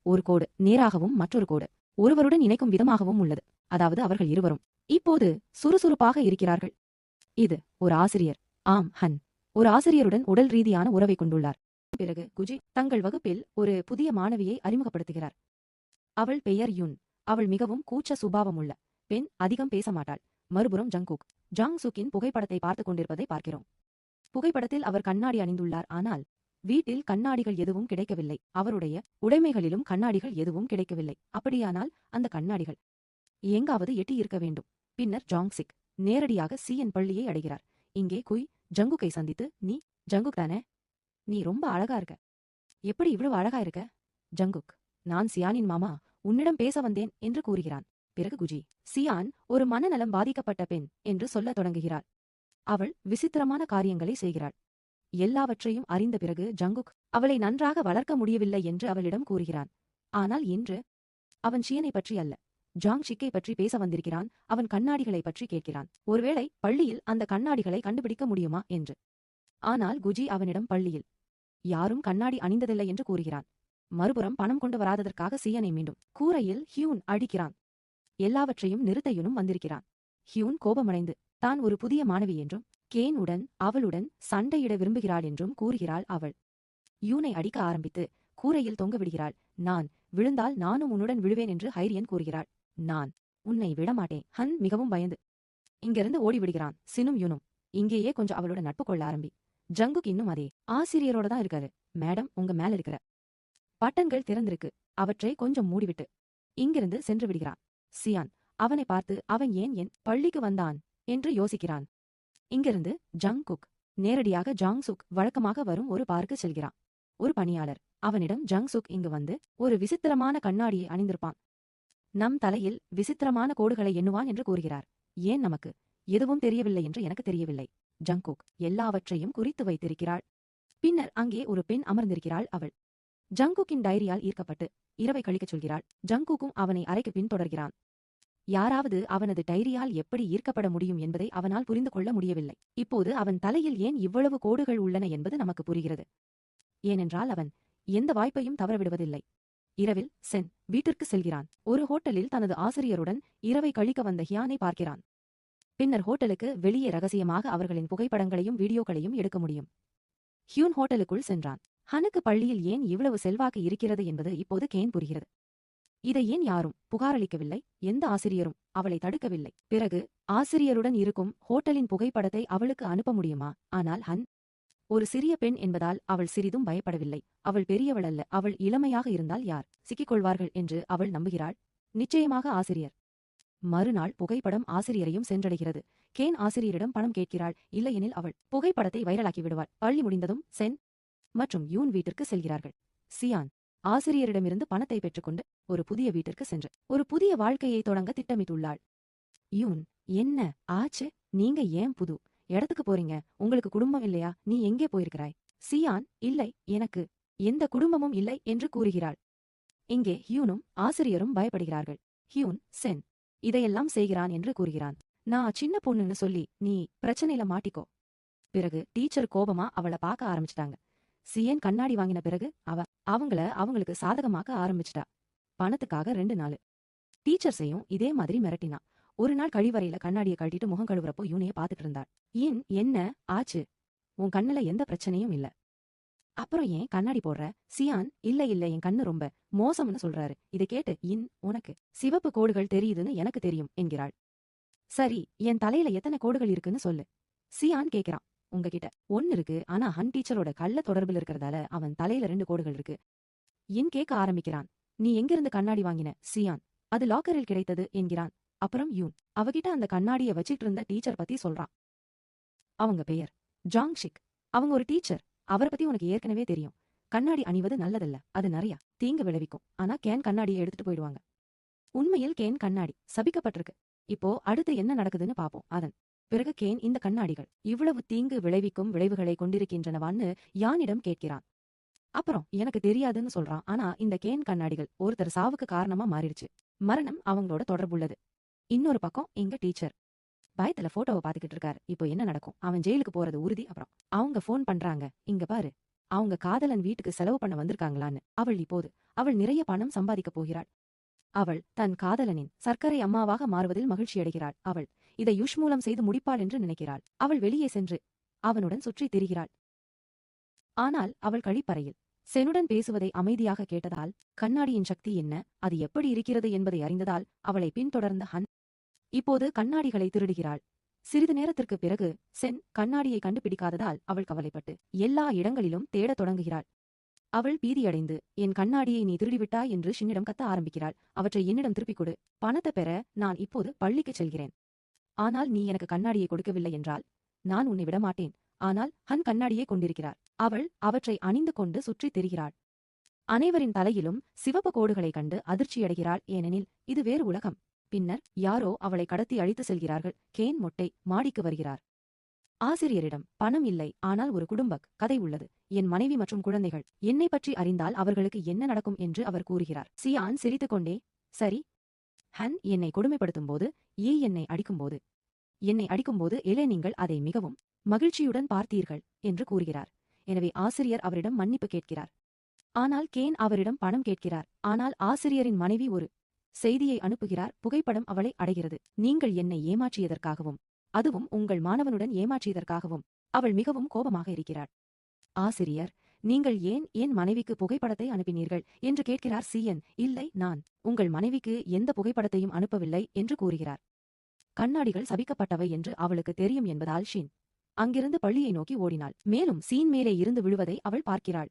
ஒரு கோடு நேராகவும் மற்றொரு கோடு ஒருவருடன் இணைக்கும் விதமாகவும் உள்ளது. அதாவது அவர்கள் இருவரும் இப்போது சுறுசுறுப்பாக இருக்கிறார்கள். இது ஒரு ஆசிரியர். ஆம், ஹன் ஒரு ஆசிரியருடன் உடல் ரீதியான உறவை கொண்டுள்ளார். பிறகு குஜி தங்கள் வகுப்பில் ஒரு புதிய மாணவியை அறிமுகப்படுத்துகிறார். அவள் பெயர் யுன். அவள் மிகவும் கூச்ச சுபாவமுள்ள பெண். அதிகம் பேச மாட்டாள். மறுபுறம் ஜங்குக் ஜாங் சுக்கின் புகைப்படத்தை பார்த்துக் கொண்டிருப்பதை பார்க்கிறோம். புகைப்படத்தில் அவர் கண்ணாடி அணிந்துள்ளார். ஆனால் வீட்டில் கண்ணாடிகள் எதுவும் கிடைக்கவில்லை. அவருடைய உடைமைகளிலும் கண்ணாடிகள் எதுவும் கிடைக்கவில்லை. அப்படியானால் அந்த கண்ணாடிகள் எங்காவது எட்டியிருக்க வேண்டும். பின்னர் ஜாங் சிக் நேரடியாக சிஎன் பள்ளியை அடைகிறார். இங்கே குய் ஜங்குக்கை சந்தித்து, நீ ஜங்குக் தானே? நீ ரொம்ப அழகா இருக்க. எப்படி இவ்வளவு அழகா இருக்க? ஜங்குக், நான் சியானின் மாமா, உன்னிடம் பேச வந்தேன் என்று கூறுகிறான். பிறகு குஜி சியான் ஒரு மனநலம் பாதிக்கப்பட்ட பெண் என்று சொல்லத் தொடங்குகிறாள். அவள் விசித்திரமான காரியங்களை செய்கிறாள். எல்லாவற்றையும் அறிந்த பிறகு ஜங்குக் அவளை நன்றாக வளர்க்க முடியவில்லை என்று அவளிடம் கூறுகிறான். ஆனால் இன்று அவன் ஷியனை பற்றி அல்ல, ஜாங் ஷிக்கை பற்றி பேச வந்திருக்கிறான். அவன் கண்ணாடிகளை பற்றி கேட்கிறான். ஒருவேளை பள்ளியில் அந்த கண்ணாடிகளை கண்டுபிடிக்க முடியுமா என்று. ஆனால் குஜி அவனிடம் பள்ளியில் யாரும் கண்ணாடி அணிந்ததில்லை என்று கூறுகிறான். மறுபுறம் பணம் கொண்டு வராததற்காக சியனை மீண்டும் கூரையில் ஹியூன் அடிக்கிறான். எல்லாவற்றையும் நிறுத்த யுனும் வந்திருக்கிறான். ஹியூன் கோபமடைந்து தான் ஒரு புதிய மாணவி என்றும் கேன் உடன் அவளுடன் சண்டையிட விரும்புகிறாள் என்றும் கூறுகிறாள். அவள் யூனை அடிக்க ஆரம்பித்து கூரையில் தொங்க விடுகிறாள். நான் விழுந்தால் நானும் உன்னுடன் விழுவேன் என்று ஹைரியன் கூறுகிறாள். நான் உன்னை விடமாட்டேன். ஹன் மிகவும் பயந்து இங்கிருந்து ஓடிவிடுகிறான். சினும் யுனும் இங்கேயே கொஞ்சம் அவளோட நட்பு கொள்ள ஆரம்பி. ஜங்குக் இன்னும் அதே ஆசிரியரோட தான் இருக்காரு. மேடம், உங்க மேல இருக்கிற பட்டன்கள் திறந்திருக்கு, அவற்றை கொஞ்சம் மூடிவிட்டு இங்கிருந்து சென்று விடுகிறான். சியான் அவனை பார்த்து அவன் ஏன் பள்ளிக்கு வந்தான் என்று யோசிக்கிறான். இங்கிருந்து ஜங்குக் நேரடியாக ஜாங் சுக் வழக்கமாக வரும் ஒரு பார்க்கு செல்கிறான். ஒரு பணியாளர் அவனிடம் ஜங்சுக் இங்கு வந்து ஒரு விசித்திரமான கண்ணாடியை அணிந்திருப்பான். நம் தலையில் விசித்திரமான கோடுகளை எண்ணுவான் என்று கூறுகிறார். ஏன் நமக்கு எதுவும் தெரியவில்லை என்று எனக்கு தெரியவில்லை. ஜங்குக் எல்லாவற்றையும் குறித்து வைத்திருக்கிறாள். பின்னர் அங்கே ஒரு பெண் அமர்ந்திருக்கிறாள். அவள் ஜங்குக்கின் டைரியால் ஈர்க்கப்பட்டு இரவை கழிக்கச் சொல்கிறாள். ஜங்குக்கும் அவனை அறைக்கு பின்தொடர்கிறான். யாராவது அவனது டைரியால் எப்படி ஈர்க்கப்பட முடியும் என்பதை அவனால் புரிந்து கொள்ள முடியவில்லை. இப்போது அவன் தலையில் ஏன் இவ்வளவு கோடுகள் உள்ளன என்பது நமக்கு புரிகிறது. ஏனென்றால் அவன் எந்த வாய்ப்பையும் தவறவிடுவதில்லை. இரவில் சென் வீட்டிற்கு செல்கிறான். ஒரு ஹோட்டலில் தனது ஆசிரியருடன் இரவை கழிக்க வந்த ஹியானை பார்க்கிறான். பின்னர் ஹோட்டலுக்கு வெளியே ரகசியமாக அவர்களின் புகைப்படங்களையும் வீடியோக்களையும் எடுக்க முடியும். ஹியூன் ஹோட்டலுக்குள் சென்றான். ஹனுக்கு பள்ளியில் ஏன் இவ்வளவு செல்வாக்கு இருக்கிறது என்பது இப்போது கேன் புரிகிறது. இதை ஏன் யாரும் புகாரளிக்கவில்லை? எந்த ஆசிரியரும் அவளை தடுக்கவில்லை. பிறகு ஆசிரியருடன் இருக்கும் ஹோட்டலின் புகைப்படத்தை அவளுக்கு அனுப்ப முடியுமா? ஆனால் ஹன் ஒரு சிறிய பெண் என்பதால் அவள் சிறிதும் பயப்படவில்லை. அவள் பெரியவள் அல்ல. அவள் இளமையாக இருந்தால் யார் சிக்கிக்கொள்வார்கள் என்று அவள் நம்புகிறாள். நிச்சயமாக ஆசிரியர். மறுநாள் புகைப்படம் ஆசிரியரையும் சென்றடைகிறது. கேன் ஆசிரியரிடம் பணம் கேட்கிறாள். இல்லையெனில் அவள் புகைப்படத்தை வைரலாக்கி விடுவாள். பள்ளி முடிந்ததும் சென் மற்றும் யூன் வீட்டிற்கு செல்கிறார்கள். சியான் ஆசிரியரிடமிருந்து பணத்தை பெற்றுக்கொண்டு ஒரு புதிய வீட்டிற்கு சென்று ஒரு புதிய வாழ்க்கையை தொடங்க திட்டமிட்டுள்ளாள். யூன், என்ன ஆச்சு? நீங்க ஏன் புது இடத்துக்கு போறீங்க? உங்களுக்கு குடும்பம் இல்லையா? நீ எங்கே போயிருக்கிறாய்? சியான், இல்லை, எனக்கு எந்த குடும்பமும் இல்லை என்று கூறுகிறாள். இங்கே ஹியூனும் ஆசிரியரும் பயப்படுகிறார்கள். ஹியூன் சென் இதையெல்லாம் செய்கிறான் என்று கூறுகிறான். நான் சின்ன பொண்ணுன்னு சொல்லி நீ பிரச்சனையில மாட்டிக்கோ. பிறகு டீச்சர் கோபமா அவளை பார்க்க ஆரம்பிச்சிட்டாங்க. சியன் கண்ணாடி வாங்கின பிறகு அவங்களுக்கு சாதகமாக்க ஆரம்பிச்சிட்டா. பணத்துக்காக 2 நாள் டீச்சர்ஸையும் இதே மாதிரி மிரட்டினா. ஒரு நாள் கழிவறையில கண்ணாடியை கழட்டிட்டு முகம் கழுவுறப்போ யூனையை பார்த்துட்டு இருந்தாள். என்ன ஆச்சு? உன் கண்ணுல எந்த பிரச்சனையும் இல்ல. அப்புறம் ஏன் கண்ணாடி போடுற? சியான், இல்ல என் கண்ணு ரொம்ப மோசம்னு சொல்றாரு. இதை கேட்டு உனக்கு சிவப்பு கோடுகள் தெரியுதுன்னு எனக்கு தெரியும் என்கிறாள். சரி, என் தலையில எத்தனை கோடுகள் இருக்குன்னு சொல்லு. சியான் கேக்குறான். உங்ககிட்ட 1 இருக்கு. ஆனா ஹன் டீச்சரோட கள்ள தொடர்பில் இருக்கிறதால அவன் தலையில 2 கோடுகள் இருக்கு. கேட்க ஆரம்பிக்கிறான். நீ எங்கிருந்து கண்ணாடி வாங்கின? சியான், அது லாக்கரில் கிடைத்தது என்கிறான். அப்புறம் யூன் அவகிட்ட அந்த கண்ணாடியை வச்சிட்டு இருந்த டீச்சர் பத்தி சொல்றான். அவங்க பெயர் ஜாங்ஷிக். அவங்க ஒரு டீச்சர். அவரை பத்தி உனக்கு ஏற்கனவே தெரியும். கண்ணாடி அணிவது நல்லதல்ல. அது நிறைய தீங்கு விளைவிக்கும். ஆனா கேன் கண்ணாடியை எடுத்துட்டு போயிடுவாங்க. உண்மையில் கேன் கண்ணாடி சபிக்கப்பட்டிருக்கு. இப்போ அடுத்து என்ன நடக்குதுன்னு பாப்போம். அதன் பிறகு கேன் இந்த கண்ணாடிகள் இவ்வளவு தீங்கு விளைவிக்கும் விளைவுகளை கொண்டிருக்கின்றனவான்னு யானிடம் கேட்கிறான். அப்புறம் எனக்கு தெரியாதுன்னு சொல்றான். ஆனா இந்த கேன் கண்ணாடிகள் ஒருத்தர் சாவுக்கு காரணமா மாறிடுச்சு. மரணம் அவங்களோட தொடர்புள்ளது. இன்னொரு பக்கம் இங்க டீச்சர் பயத்துல போட்டோவை பாத்துக்கிட்டு இருக்காரு. இப்போ என்ன நடக்கும்? அவன் ஜெயிலுக்கு போறது உறுதி. அப்புறம் அவங்க போன் பண்றாங்க. இங்க பாரு, அவங்க காதலன் வீட்டுக்கு செலவு பண்ண வந்திருக்காங்களான்னு. அவள் நிறைய பணம் சம்பாதிக்க போகிறாள். அவள் தன் காதலனின் சர்க்கரை அம்மாவாக மாறுவதில் மகிழ்ச்சியடைகிறாள். அவள் இதை யுஷ் மூலம் செய்து முடிப்பாள் என்று நினைக்கிறாள். அவள் வெளியே சென்று அவனுடன் சுற்றி திரிகிறாள். ஆனால் அவள் கழிப்பறையில் செனுடன் பேசுவதை அமைதியாக கேட்டதால், கண்ணாடியின் சக்தி என்ன, அது எப்படி இருக்கிறது என்பதை அறிந்ததால் அவளை பின்தொடர்ந்த ஹன் இப்போது கண்ணாடிகளை திருடுகிறாள். சிறிது நேரத்திற்கு பிறகு சென் கண்ணாடியை கண்டுபிடிக்காததால் அவள் கவலைப்பட்டு எல்லா இடங்களிலும் தேடத் தொடங்குகிறாள். அவள் பீதியடைந்து, என் கண்ணாடியை நீ திருடிவிட்டாய் என்று ஷின்னிடம் கத்த ஆரம்பிக்கிறாள். அவற்றை என்னிடம் திருப்பிக் கொடு. பணத்தை பெற நான் இப்போது பள்ளிக்குச் செல்கிறேன். ஆனால் நீ எனக்கு கண்ணாடியை கொடுக்கவில்லை என்றால் நான் உன்னை விடமாட்டேன். ஆனால் ஹன் கண்ணாடியை கொண்டிருக்கிறார். அவள் அவற்றை அணிந்து கொண்டு சுற்றித் திரிகிறாள். அனைவரின் தலையிலும் சிவப்பு கோடுகளைக் கண்டு அதிர்ச்சியடைகிறாள். ஏனெனில் இது வேறு உலகம். பின்னர் யாரோ அவளை கடத்தி அழித்து செல்கிறார்கள். கேன் மொட்டை மாடிக்கு வருகிறார். ஆசிரியரிடம் பணம் இல்லை, ஆனால் ஒரு குடும்ப கதை உள்ளது. என் மனைவி மற்றும் குழந்தைகள் என்னை பற்றி அறிந்தால் அவர்களுக்கு என்ன நடக்கும் என்று அவர் கூறுகிறார். சியான் சிரித்துக்கொண்டே, சரி, ஹன் என்னை கொடுமைப்படுத்தும் போது, என்னை அடிக்கும்போது எலே நீங்கள் அதை மிகவும் மகிழ்ச்சியுடன் பார்த்தீர்கள் என்று கூறுகிறார். எனவே ஆசிரியர் அவரிடம் மன்னிப்பு கேட்கிறார். ஆனால் கேன் அவரிடம் பணம் கேட்கிறார். ஆனால் ஆசிரியரின் மனைவி ஒரு செய்தியை அனுப்புகிறார். புகைப்படம் அவளை அடைகிறது. நீங்கள் என்னை ஏமாற்றியதற்காகவும், அதுவும் உங்கள் மாணவனுடன் ஏமாற்றியதற்காகவும் அவள் மிகவும் கோபமாக இருக்கிறாள். ஆசிரியர், நீங்கள் ஏன் என் மனைவிக்கு புகைப்படத்தை அனுப்பினீர்கள் என்று கேட்கிறார். சியன், இல்லை, நான் உங்கள் மனைவிக்கு எந்த புகைப்படத்தையும் அனுப்பவில்லை என்று கூறுகிறார். கண்ணாடிகள் சபிக்கப்பட்டவை என்று அவளுக்கு தெரியும் என்பதால் ஷின் அங்கிருந்து பள்ளியை நோக்கி ஓடினாள். மேலும் சீன் மேலே இருந்து விழுவதை அவள் பார்க்கிறாள்.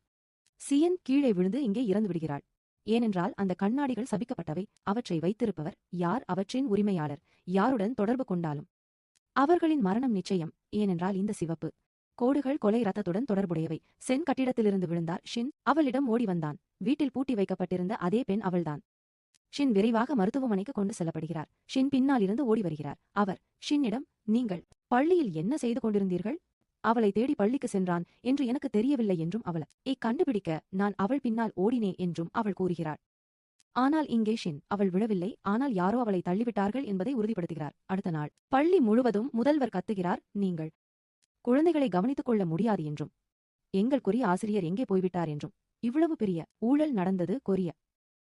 சியன் கீழே விழுந்து இங்கே இறந்து விடுகிறாள். ஏனென்றால் அந்த கண்ணாடிகள் சபிக்கப்பட்டவை. அவற்றை வைத்திருப்பவர் யார், அவற்றின் உரிமையாளர் யாருடன் தொடர்பு கொண்டாலும் அவர்களின் மரணம் நிச்சயம். ஏனென்றால் இந்த சிவப்பு கோடுகள் கொலை ரத்தத்துடன் தொடர்புடையவை. சென் கட்டிடத்திலிருந்து விழுந்தார். ஷின் அவளிடம் ஓடி வந்தான். வீட்டில் பூட்டி வைக்கப்பட்டிருந்த அதே பெண் அவள்தான். ஷின் விரைவாக மருத்துவமனைக்கு கொண்டு செல்லப்படுகிறார். ஷின் பின்னால் இருந்து ஓடி வருகிறார். அவர் ஷின்னிடம், நீங்கள் பள்ளியில் என்ன செய்து கொண்டிருந்தீர்கள்? அவளை தேடி பள்ளிக்கு சென்றான் என்று எனக்கு தெரியவில்லை என்றும் அவளை கண்டுபிடிக்க நான் அவள் பின்னால் ஓடினே என்றும் அவள் கூறுகிறாள். ஆனால் இங்கே ஷின் அவள் விழவில்லை, ஆனால் யாரோ அவளை தள்ளிவிட்டார்கள் என்பதை உறுதிப்படுத்துகிறார். அடுத்த நாள் பள்ளி முழுவதும் முதல்வர் கத்துகிறார், நீங்கள் குழந்தைகளை கவனித்துக் கொள்ள முடியாது என்றும், எங்கள் கொரிய ஆசிரியர் எங்கே போய்விட்டார் என்றும். இவ்வளவு பெரிய ஊழல் நடந்தது, கொரிய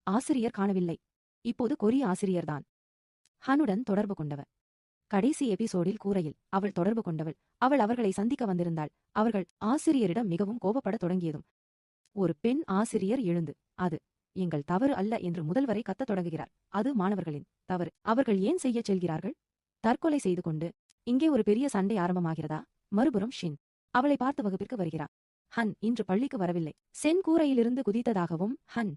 ஆசிரியர் காணவில்லை. இப்போது கொரிய ஆசிரியர்தான் ஹனுடன் தொடர்பு கொண்டவர். கடைசி எபிசோடில் கூரையில் அவள் தொடர்பு கொண்டவள். அவள் அவர்களை சந்திக்க வந்திருந்தாள். அவர்கள் ஆசிரியரிடம் மிகவும் கோபப்படத் தொடங்கியதும் ஒரு பெண் ஆசிரியர் எழுந்து, அது எங்கள் தவறு அல்ல என்று முதல்வரை கத்தத் தொடங்குகிறார். அது மாணவர்களின் தவறு. அவர்கள் ஏன் செய்யச் செல்கிறார்கள்? தற்கொலை செய்து கொண்டு. இங்கே ஒரு பெரிய சண்டை ஆரம்பமாகிறதா? மறுபுறம் ஷின் அவளை பார்த்து வகுப்பிற்கு வருகிறான். ஹன் இன்று பள்ளிக்கு வரவில்லை. சென் கூரையிலிருந்து குதித்ததாகவும் ஹன்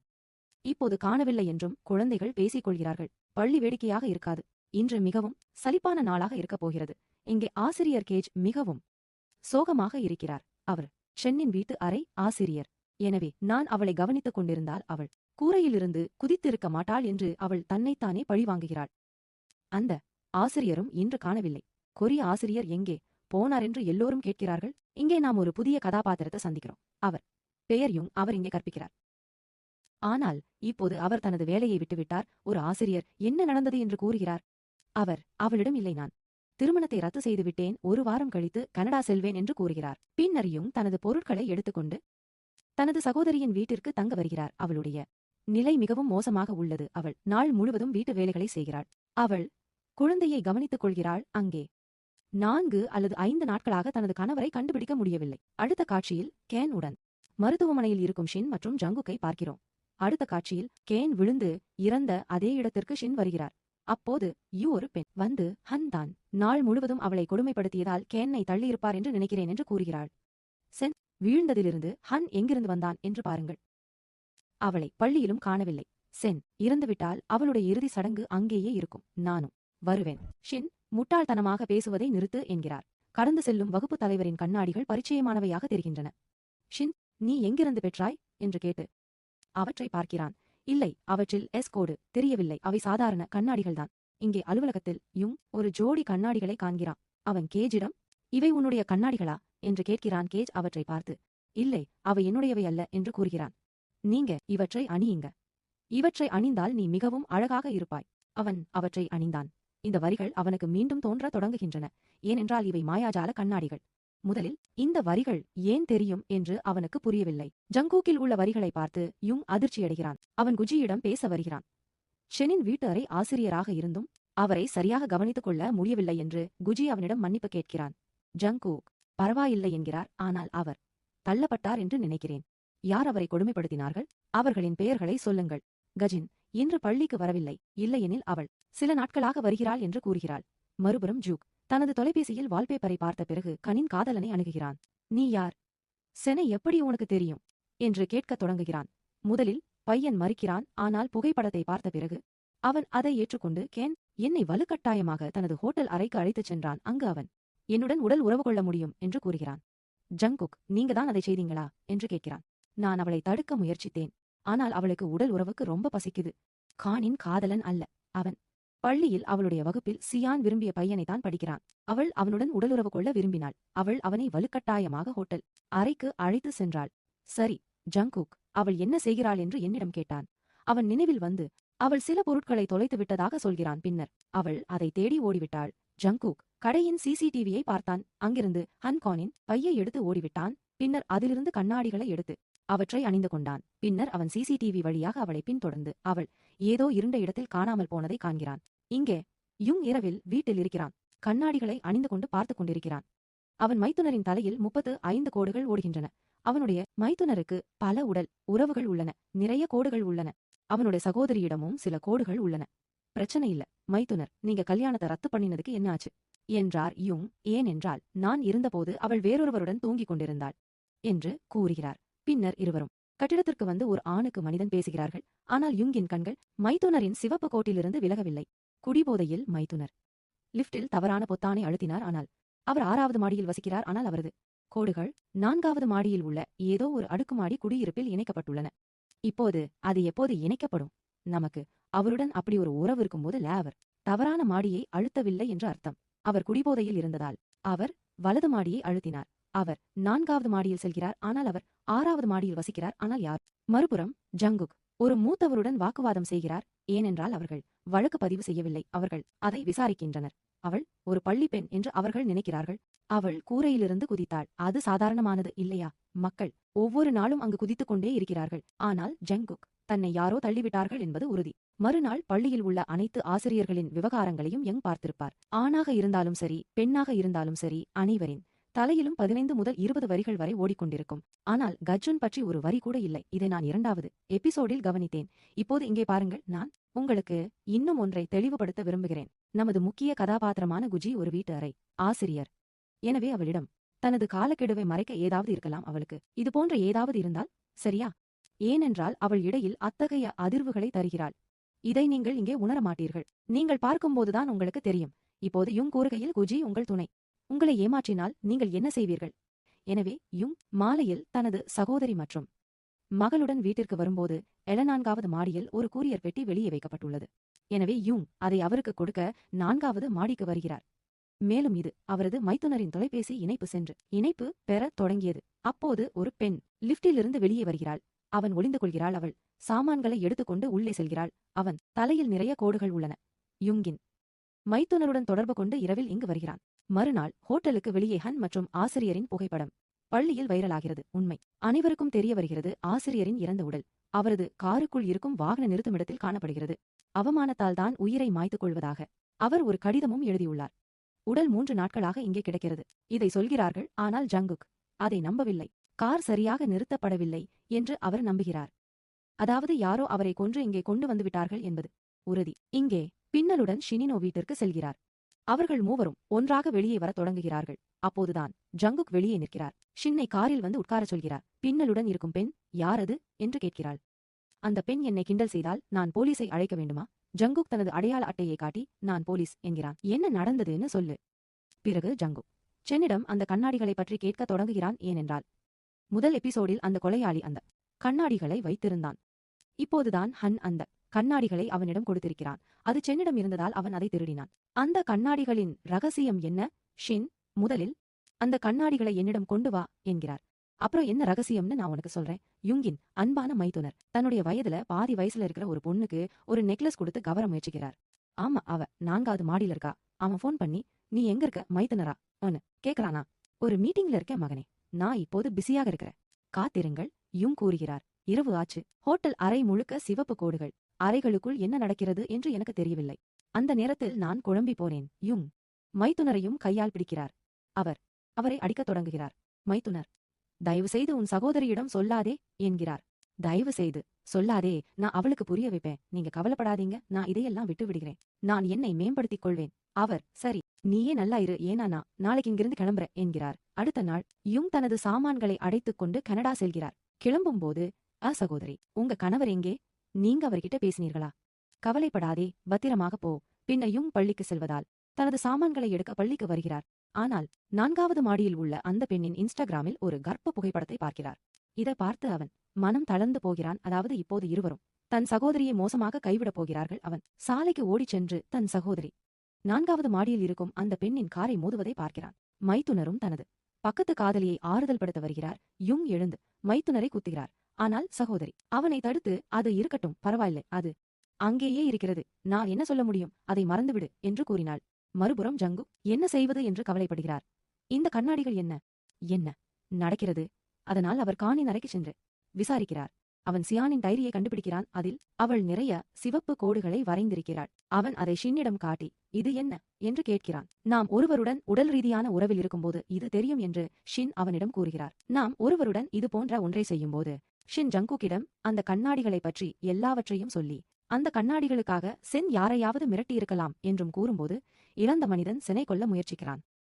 இப்போது காணவில்லை என்றும் குழந்தைகள் பேசிக் கொள்கிறார்கள். பள்ளி வேடிக்கையாக இருக்காது. இன்று மிகவும் சலிப்பான நாளாக இருக்கப் போகிறது. இங்கே ஆசிரியர் கேஜ் மிகவும் சோகமாக இருக்கிறார். அவர் ஷென்னின் வீட்டு அறை ஆசிரியர். எனவே நான் அவளை கவனித்துக் கொண்டிருந்தால் அவள் கூரையிலிருந்து குதித்திருக்க மாட்டாள் என்று அவள் தன்னைத்தானே பழிவாங்குகிறாள். அந்த ஆசிரியரும் இன்று காணவில்லை. கொரிய ஆசிரியர் எங்கே போனார் என்று எல்லோரும் கேட்கிறார்கள். இங்கே நாம் ஒரு புதிய கதாபாத்திரத்தை சந்திக்கிறோம். அவர் பெயர் யுங். அவர் இங்கே கற்பிக்கிறார். ஆனால் இப்போது அவர் தனது வேலையை விட்டுவிட்டார். ஒரு ஆசிரியர் என்ன நடந்தது என்று கூறுகிறார். அவர் அவளிடம், இல்லை, நான் திருமணத்தை ரத்து செய்துவிட்டேன், ஒரு வாரம் கழித்து கனடா செல்வேன் என்று கூறுகிறார். பின்னர் யுங் தனது பொருட்களை எடுத்துக்கொண்டு தனது சகோதரியின் வீட்டிற்கு தங்க வருகிறார். அவளுடைய நிலை மிகவும் மோசமாக உள்ளது. அவள் நாள் முழுவதும் வீட்டு வேலைகளை செய்கிறாள். அவள் குழந்தையை கவனித்துக் கொள்கிறாள். அங்கே 4 அல்லது 5 நாட்களாக தனது கணவரை கண்டுபிடிக்க முடியவில்லை. அடுத்த காட்சியில் கேன் உடன் மருத்துவமனையில் இருக்கும் ஷின் மற்றும் ஜங்குக்கை பார்க்கிறோம். அடுத்த காட்சியில் கேன் விழுந்து இறந்த அதே இடத்திற்கு ஷின் வருகிறார். அப்போது ஒரு பெண் வந்து, ஹன் தான் நாள் முழுவதும் அவளை கொடுமைப்படுத்தியதால் கேனை தள்ளியிருப்பார் என்று நினைக்கிறேன் என்று கூறுகிறாள். சென் வீழ்ந்ததிலிருந்து ஹன் எங்கிருந்து வந்தான் என்று பாருங்கள். அவளை பள்ளியிலும் காணவில்லை. சென் இறந்துவிட்டால் அவளுடைய இறுதி சடங்கு அங்கேயே இருக்கும். நானும் வருவேன். ஷின் முட்டாள்தனமாக பேசுவதை நிறுத்து என்கிறார். கடந்து செல்லும் வகுப்பு தலைவரின் கண்ணாடிகள் பரிச்சயமானவையாக தெரிகின்றன. ஷின், நீ எங்கிருந்து பெற்றாய் என்று கேட்டு அவற்றை பார்க்கிறான். இல்லை, அவற்றில் எஸ் கோடு தெரியவில்லை. அவை சாதாரண கண்ணாடிகள்தான். இங்கே அலுவலகத்தில் யுங் ஒரு ஜோடி கண்ணாடிகளை காண்கிறான். அவன் கேஜிடம், இவை உன்னுடைய கண்ணாடிகளா என்று கேட்கிறான். கேஜ் அவற்றை பார்த்து, இல்லை, அவை என்னுடையவை அல்ல என்று கூறுகிறான். நீங்க இவற்றை அணியுங்க. இவற்றை அணிந்தால் நீ மிகவும் அழகாக இருப்பாய். அவன் அவற்றை அணிந்தான். இந்த வரிகள் அவனுக்கு மீண்டும் தோன்றத் தொடங்குகின்றன. ஏனென்றால் இவை மாயாஜால கண்ணாடிகள். முதலில் இந்த வரிகள் ஏன் தெரியும் என்று அவனுக்கு புரியவில்லை. ஜங்கூக்கில் உள்ள வரிகளை பார்த்து யுங் அதிர்ச்சியடைகிறான். அவன் குஜியிடம் பேச வருகிறான். ஷெனின் வீட்டு அறை ஆசிரியராக இருந்தும் அவரை சரியாக கவனித்துக் கொள்ள முடியவில்லை என்று குஜி அவனிடம் மன்னிப்பு கேட்கிறான். ஜங்கூக் பரவாயில்லை என்கிறார். ஆனால் அவர் தள்ளப்பட்டார் என்று நினைக்கிறேன். யார் அவரை கொடுமைப்படுத்தினார்கள்? அவர்களின் பெயர்களை சொல்லுங்கள். கஜின் இன்று பள்ளிக்கு வரவில்லை, இல்லையெனில் அவள் சில நாட்களாக வருகிறாள் என்று கூறுகிறாள். மறுபுறம் ஜூக் தனது தொலைபேசியில் வால்பேப்பரை பார்த்த பிறகு கனின் காதலனை அணுகுகிறான். நீ யார்? செனை எப்படி உனக்கு தெரியும் என்று கேட்கத் தொடங்குகிறான். முதலில் பையன் மறுக்கிறான். ஆனால் புகைப்படத்தை பார்த்த பிறகு அவன் அதை ஏற்றுக்கொண்டு, கேன் என்னை வலுக்கட்டாயமாக தனது ஹோட்டல் அறைக்கு அழைத்துச் சென்றான். அங்கு அவன் என்னுடன் உடல் உறவு கொள்ள முடியும் என்று கூறுகிறான். ஜங்குக், நீங்க தான் அதை செய்தீங்களா என்று கேட்கிறான். நான் அவளை தடுக்க முயற்சித்தேன். ஆனால் அவளுக்கு உடல் உறவுக்கு ரொம்ப பசிக்குது. கானின் காதலன் அல்ல அவன். பள்ளியில் அவளுடைய வகுப்பில் சியான் விரும்பிய பையனைத்தான் படிக்கிறான். அவள் அவனுடன் உடலுறவு கொள்ள விரும்பினாள். அவள் அவனை வலுக்கட்டாயமாக ஹோட்டல் அறைக்கு அழைத்து சென்றாள். சரி, ஜங்குக் அவள் என்ன செய்கிறாள் என்று என்னிடம் கேட்டான். அவன் நினைவில் வந்து அவள் சில பொருட்களை தொலைத்து விட்டதாக சொல்கிறான். பின்னர் அவள் அதை தேடி ஓடிவிட்டாள். ஜங்குக் கடையின் சிசிடிவியை பார்த்தான். அங்கிருந்து ஹன்கானின் பையை எடுத்து ஓடிவிட்டான். பின்னர் அதிலிருந்து கண்ணாடிகளை எடுத்து அவற்றை அணிந்து கொண்டான். பின்னர் அவன் சிசிடிவி வழியாக அவளை பின்தொடர்ந்து அவள் ஏதோ இருண்ட இடத்தில் காணாமல் போனதை காண்கிறான். இங்கே யுங் இரவில் வீட்டில் இருக்கிறான். கண்ணாடிகளை அணிந்து கொண்டு பார்த்துக் கொண்டிருக்கிறான். அவன் மைத்துனரின் தலையில் 35 கோடுகள் ஓடுகின்றன. அவனுடைய மைத்துனருக்கு பல உடல் உறவுகள் உள்ளன. நிறைய கோடுகள் உள்ளன. அவனுடைய சகோதரியிடமும் சில கோடுகள் உள்ளன. பிரச்சனை இல்ல மைத்துனர், நீங்க கல்யாணத்தை ரத்து பண்ணினதுக்கு என்ன ஆச்சு என்றார் யுங். ஏனென்றால் நான் இருந்தபோது அவள் வேறொருவருடன் தூங்கிக் கொண்டிருந்தாள் என்று கூறுகிறார். பின்னர் இருவரும் கட்டிடத்திற்கு வந்து ஒரு ஆணுக்கு மனிதன் பேசுகிறார்கள். ஆனால் யுங்கின் கண்கள் மைத்துனரின் சிவப்பு கோட்டிலிருந்து விலகவில்லை. குடிபோதையில் மைத்துனர் லிப்டில் தவறான பொத்தானை அழுத்தினார். ஆனால் அவர் 6வது மாடியில் வசிக்கிறார். ஆனால் அவரது கோடுகள் 4வது மாடியில் உள்ள ஏதோ ஒரு அடுக்குமாடி குடியிருப்பில் இணைக்கப்பட்டுள்ளன. இப்போது அது எப்போது இணைக்கப்படும்? நமக்கு அவருடன் அப்படி ஒரு உறவு இருக்கும்போது அவர் தவறான மாடியை அழுத்தவில்லை என்று அர்த்தம். அவர் குடிபோதையில் இருந்ததால் அவர் வலது மாடியை அழுத்தினார். அவர் 4வது மாடியில் செல்கிறார், ஆனால் அவர் 6வது மாடியில் வசிக்கிறார். ஆனால் யார்? மறுபுறம் ஜங்குக் ஒரு மூத்தவருடன் வாக்குவாதம் செய்கிறார். ஏனென்றால் அவர்கள் வழக்கு பதிவு செய்யவில்லை, அவர்கள் அதை விசாரிக்கின்றனர். அவள் ஒரு பள்ளி பெண் என்று அவர்கள் நினைக்கிறார்கள். அவள் கூரையிலிருந்து குதித்தாள். அது சாதாரணமானது இல்லையா? மக்கள் ஒவ்வொரு நாளும் அங்கு குதித்துக் கொண்டே இருக்கிறார்கள். ஆனால் ஜங்குக் தன்னை யாரோ தள்ளிவிட்டார்கள் என்பது உறுதி. மறுநாள் பள்ளியில் உள்ள அனைத்து ஆசிரியர்களின் விவகாரங்களையும் யங் பார்த்திருப்பார். ஆணாக இருந்தாலும் சரி, பெண்ணாக இருந்தாலும் சரி, அனைவரின் தலையிலும் 15 முதல் 20 வரிகள் வரை ஓடிக்கொண்டிருக்கும். ஆனால் கஜுன் பற்றி ஒரு வரி கூட இல்லை. இதை நான் 2வது எபிசோடில் கவனித்தேன். இப்போது இங்கே பாருங்கள். நான் உங்களுக்கு இன்னும் ஒன்றை தெளிவுபடுத்த விரும்புகிறேன். நமது முக்கிய கதாபாத்திரமான குஜி ஒரு வீட்டு அறை ஆசிரியர். எனவே அவளிடம் தனது காலக்கெடுவை மறைக்க ஏதாவது இருக்கலாம். அவளுக்கு இது போன்ற ஏதாவது இருந்தால் சரியா? ஏனென்றால் அவள் இடையில் அத்தகைய அதிர்வுகளை தருகிறாள். இதை நீங்கள் இங்கே உணர மாட்டீர்கள். நீங்கள் பார்க்கும்போதுதான் உங்களுக்கு தெரியும். இப்போது யுங் கூறுகையில், குஜி உங்கள் துணை உங்களை ஏமாற்றினால் நீங்கள் என்ன செய்வீர்கள்? எனவே யுங் மாலையில் தனது சகோதரி மற்றும் மகளுடன் வீட்டிற்கு வரும்போது 4வது மாடியில் ஒரு கூரியர் பெட்டி வெளியே வைக்கப்பட்டுள்ளது. எனவே யுங் அதை அவருக்கு கொடுக்க 4வது மாடிக்கு வருகிறார். மேலும் இது அவரது மைத்துனரின் தொலைபேசி இணைப்பு பெறத் தொடங்கியது. அப்போது ஒரு பெண் லிப்டிலிருந்து வெளியே வருகிறாள். அவன் ஒளிந்து கொள்கிறாள். அவள் சாமான்களை எடுத்துக்கொண்டு உள்ளே செல்கிறாள். அவன் தலையில் நிறைய கோடுகள் உள்ளன. யுங்கின் மைத்துனருடன் தொடர்பு கொண்டு இரவில் இங்கு வருகிறான். மறுநாள் ஹோட்டலுக்கு வெளியே ஹன் மற்றும் ஆசிரியரின் புகைப்படம் பள்ளியில் வைரலாகிறது. உண்மை அனைவருக்கும் தெரிய வருகிறது. ஆசிரியரின் இறந்த உடல் அவரது காருக்குள் இருக்கும் வாகன நிறுத்துமிடத்தில் காணப்படுகிறது. அவமானத்தால் தான் உயிரை மாய்த்துக் கொள்வதாக அவர் ஒரு கடிதமும் எழுதியுள்ளார். உடல் 3 நாட்களாக இங்கே கிடக்கிறது. இதை சொல்கிறார்கள். ஆனால் ஜங்குக் அதை நம்பவில்லை. கார் சரியாக நிறுத்தப்படவில்லை என்று அவர் நம்புகிறார். அதாவது யாரோ அவரை கொன்று இங்கே கொண்டு வந்துவிட்டார்கள் என்பது உறுதி. இங்கே பின்னலுடன் ஷினினோ வீட்டிற்கு செல்கிறார். அவர்கள் மூவரும் ஒன்றாக வெளியே வரத் தொடங்குகிறார்கள். அப்போதுதான் ஜங்குக் வெளியே நிற்கிறார். ஷின்னை காரில் வந்து உட்காரச் சொல்கிறார். பின்னலுடன் இருக்கும் பெண் யாரது என்று கேட்கிறாள். அந்த பெண் என்னை கிண்டல் செய்தால் நான் போலீஸை அழைக்க வேண்டுமா? ஜங்குக் தனது அடையாள அட்டையை காட்டி நான் போலீஸ் என்கிறான். என்ன நடந்ததுன்னு சொல்லு. பிறகு ஜங்குக் சென்னிடம் அந்த கண்ணாடிகளை பற்றி கேட்கத் தொடங்குகிறான். ஏனென்றால் முதல் எபிசோடில் அந்த கொலையாளி அந்த கண்ணாடிகளை வைத்திருந்தான். இப்போதுதான் ஹன் அந்த கண்ணாடிகளை அவனிடம் கொடுத்திருக்கிறான். அது சென்னிடம் இருந்ததால் அவன் அதை திருடினான். அந்த கண்ணாடிகளின் ரகசியம் என்ன? ஷின் முதலில் அந்த கண்ணாடிகளை என்னிடம் கொண்டு வா என்கிறார். அப்புறம் என்ன ரகசியம்னு நான் உனக்கு சொல்றேன். யுங்கின் அன்பான மைத்துனர் தன்னுடைய வயதுல பாதி வயசுல இருக்கிற ஒரு பொண்ணுக்கு ஒரு நெக்லஸ் கொடுத்து கவர முயற்சிக்கிறார். ஆமா, அவ 4வது மாடியில இருக்கா. அவன் போன் பண்ணி நீ எங்க இருக்க மைத்துனரா ஒன்னு கேக்குறானா. ஒரு மீட்டிங்ல இருக்க மகனே, நான் இப்போது பிஸியாக இருக்கிறேன், காத்திருங்கள் யுங் கூறுகிறார். இரவு ஆச்சு. ஹோட்டல் அறை முழுக்க சிவப்பு கோடுகள். அறைகளுக்குள் என்ன நடக்கிறது என்று எனக்கு தெரியவில்லை. அந்த நேரத்தில் நான் குழம்பி போனேன். யுங் மைத்துனரையும் கையால் பிடிக்கிறார். அவரை அடிக்கத் தொடங்குகிறார். மைத்துனர், தயவு செய்து உன் சகோதரியிடம் சொல்லாதே என்கிறார். தயவு செய்து சொல்லாதே, நான் அவளுக்கு புரிய வைப்பேன். நீங்க கவலைப்படாதீங்க, நான் இதையெல்லாம் விட்டு விடுகிறேன். நான் என்னை மேம்படுத்திக் கொள்வேன். அவர், சரி நீயே நல்லா இரு, ஏனா நான் நாளைக்கு இங்கிருந்து கிளம்புற என்கிறார். அடுத்த நாள் யுங் தனது சாமான்களை அடைத்துக் கொண்டு கனடா செல்கிறார். கிளம்பும்போது, சகோதரி, உங்க கணவர் எங்கே? நீங்க அவர்கிட்ட பேசினீர்களா? கவலைப்படாதே, பத்திரமாக போ. பின்ன யுங் பள்ளிக்கு செல்வதால் தனது சாமான்களை எடுக்க பள்ளிக்கு வருகிறார். ஆனால் 4வது மாடியில் உள்ள அந்த பெண்ணின் இன்ஸ்டாகிராமில் ஒரு கர்ப்ப புகைப்படத்தை பார்க்கிறார். இதை பார்த்து அவன் மனம் தளர்ந்து போகிறான். அதாவது இப்போது இருவரும் தன் சகோதரியை மோசமாக கைவிடப் போகிறார்கள். அவன் சாலைக்கு ஓடிச் சென்று தன் சகோதரி 4வது மாடியில் இருக்கும் அந்த பெண்ணின் காரை மோதுவதை பார்க்கிறான். மைத்துனரும் தனது பக்கத்து காதலியை ஆறுதல் படுத்த வருகிறார். யுங் எழுந்து மைத்துனரை குத்துகிறார். ஆனால் சகோதரி அவனை தடுத்து, அது இருக்கட்டும், பரவாயில்லை, அது அங்கேயே இருக்கிறது, நான் என்ன சொல்ல முடியும், அதை மறந்துவிடு என்று கூறினாள். மறுபுறம் ஜங்கு என்ன செய்வது என்று கவலைப்படுகிறார். இந்த கண்ணாடிகள் என்ன நடக்கிறது? அதனால் அவர் கானின் அறைக்கு சென்று விசாரிக்கிறார். அவன் சியானின் டைரியை கண்டுபிடிக்கிறான். அதில் அவள் நிறைய சிவப்பு கோடுகளை வரைந்திருக்கிறாள். அவன் அதை ஷின்னிடம் காட்டி, இது என்ன என்று கேட்கிறான். நாம் ஒருவருடன் உடல் ரீதியான உறவில் இருக்கும்போது இது தெரியும் என்று ஷின் அவனிடம் கூறுகிறார். நாம் ஒருவருடன் இது போன்ற ஒன்றை செய்யும்போது ஷின் ஜங்குக்கிடம் அந்த கண்ணாடிகளை பற்றி எல்லாவற்றையும் சொல்லி, அந்த கண்ணாடிகளுக்காக சென் யாரையாவது மிரட்டியிருக்கலாம் என்றும் கூறும்போது, இறந்த மனிதன் செனை கொள்ள முயற்சிக்கிறான்.